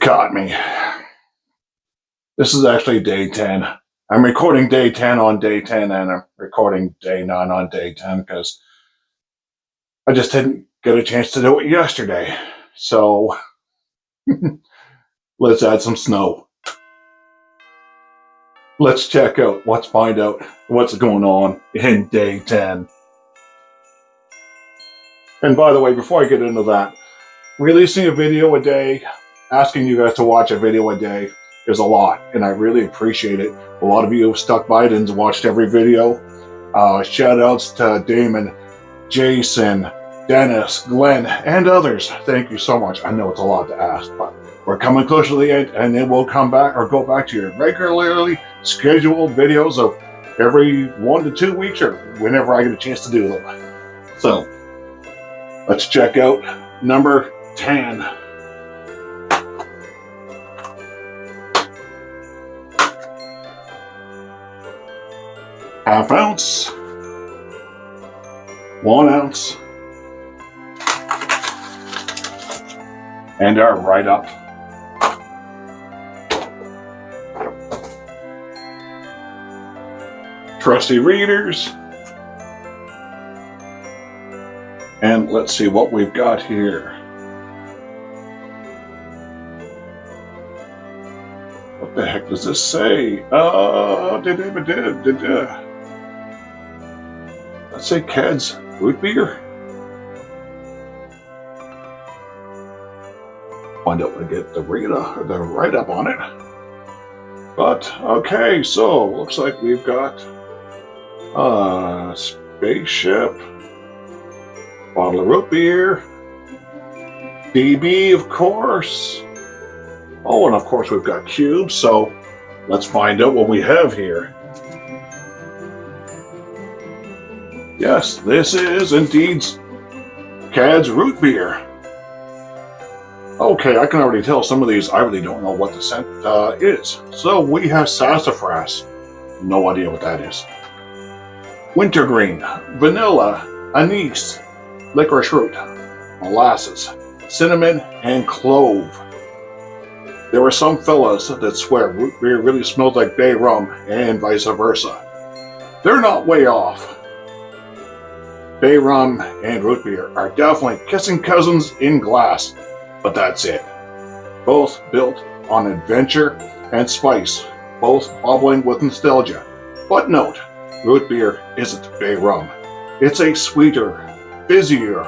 Caught me. This is actually day 10. I'm recording day 10 on day 10, and I'm recording day 9 on day 10 because I just didn't get a chance to do it yesterday. So let's add some snow. Let's check out, let's find out what's going on in day 10. And by the way, before I get into that, releasing a video a day, asking you guys to watch a video a day is a lot, and I really appreciate it. A lot of you have stuck by it and watched every video. Shout outs to Damon, Jason, Dennis, Glenn, and others. Thank you so much. I know it's a lot to ask, but we're coming close to the end, and then we'll come back or go back to your regularly scheduled videos of every 1 to 2 weeks or whenever I get a chance to do them. So let's check out number 10. Half ounce, 1 ounce, and our write up. Trusty readers. And let's see what we've got here. What the heck does this say? Let's say Cad's root beer. Find out when I get the write up on it. But okay, so looks like we've got spaceship, bottle of root beer, DB, of course. Oh, and of course we've got cubes. So let's find out what we have here. Yes, this is indeed Cad's root beer. Okay, I can already tell some of these I really don't know what the scent is. So we have sassafras. No idea what that is. Wintergreen, vanilla, anise, licorice root, molasses, cinnamon, and clove. There are some fellas that swear root beer really smells like bay rum and vice versa. They're not way off. Bay rum and root beer are definitely kissing cousins in glass, but that's it. Both built on adventure and spice, both bubbling with nostalgia. But note, root beer isn't bay rum. It's a sweeter, fizzier,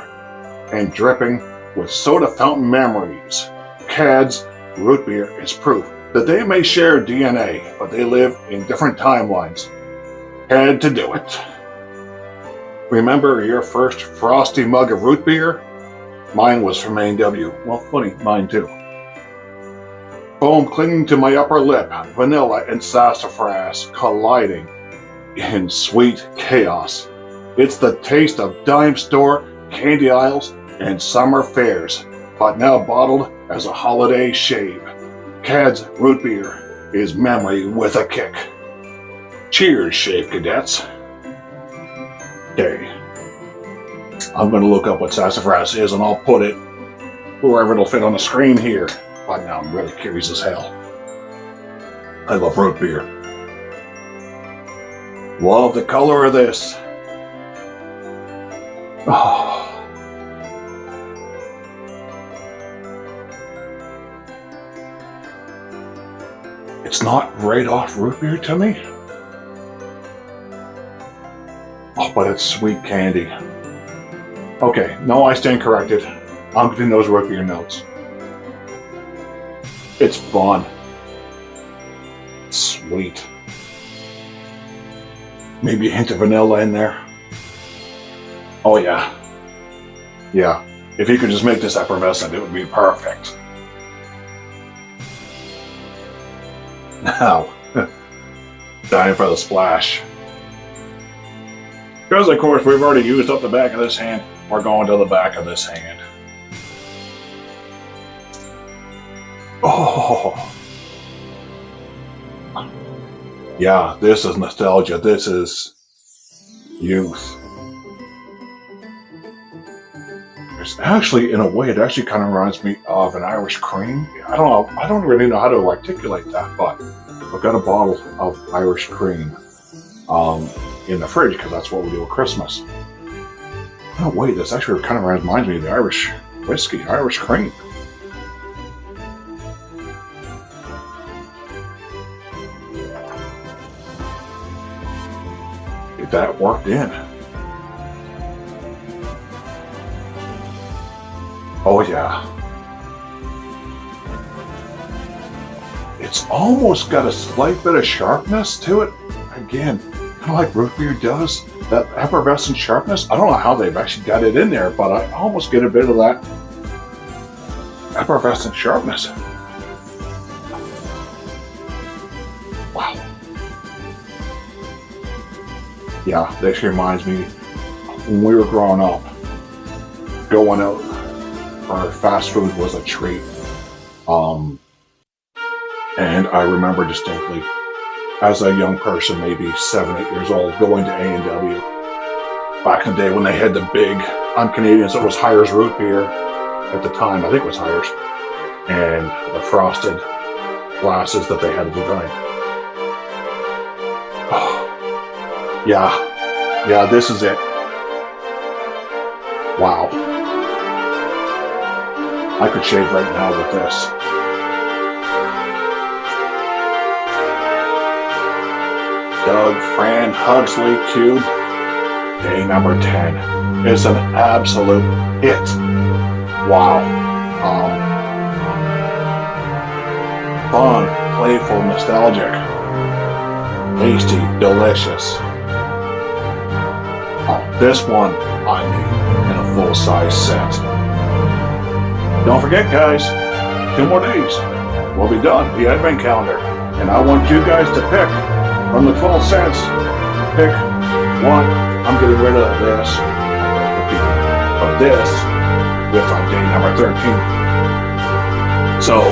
and dripping with soda fountain memories. Cad's root beer is proof that they may share DNA, but they live in different timelines. Had to do it. Remember your first frosty mug of root beer? Mine was from A&W. Well, funny, mine too. Foam clinging to my upper lip, vanilla and sassafras colliding in sweet chaos. It's the taste of dime store, candy aisles, and summer fairs, but now bottled as a holiday shave. Cad's root beer is memory with a kick. Cheers, Shave Cadets. Okay. I'm going to look up what sassafras is, and I'll put it wherever it'll fit on the screen here. But now I'm really curious as hell. I love root beer. Love the color of this. Oh. It's not right off root beer to me. Oh, but it's sweet candy. Okay, no, I stand corrected. I'm getting those root beer notes. It's fun. It's sweet. Maybe a hint of vanilla in there. Oh yeah. Yeah, if you could just make this effervescent, it would be perfect. Now, dying for the splash. Because of course we've already used up the back of this hand, we're going to the back of this hand. Oh. Yeah, this is nostalgia. This is youth. It's actually, in a way, it actually kind of reminds me of an Irish cream. I don't know. I don't really know how to articulate that, but I've got a bottle of Irish cream in the fridge because that's what we do at Christmas. In a way, this actually kind of reminds me of the Irish whiskey, Irish cream. Get that worked in. Oh yeah. It's almost got a slight bit of sharpness to it. Again, kind of like root beer does. That effervescent sharpness. I don't know how they've actually got it in there, but I almost get a bit of that effervescent sharpness. Wow. Yeah, this reminds me when we were growing up, going out for fast food was a treat. And I remember distinctly, as a young person, maybe 7, 8 years old, going to A&W. Back in the day when they had the big, I'm Canadian, so it was Hires root beer at the time. I think it was Hires. And the frosted glasses that they had to design. Oh, yeah, this is it. Wow. I could shave right now with this. Doug Fran Hugsley Cube, day number 10, is an absolute hit. Wow. Fun, playful, nostalgic, tasty, delicious. This one I need in a full-size set. Don't forget, guys, 2 more days. We'll be done, the advent calendar. And I want you guys to pick from the 12 cents. Pick one. I'm getting rid of this. Of this with on day number 13. So,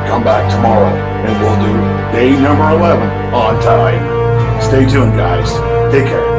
come back tomorrow and we'll do day number 11 on time. Stay tuned, guys. Take care.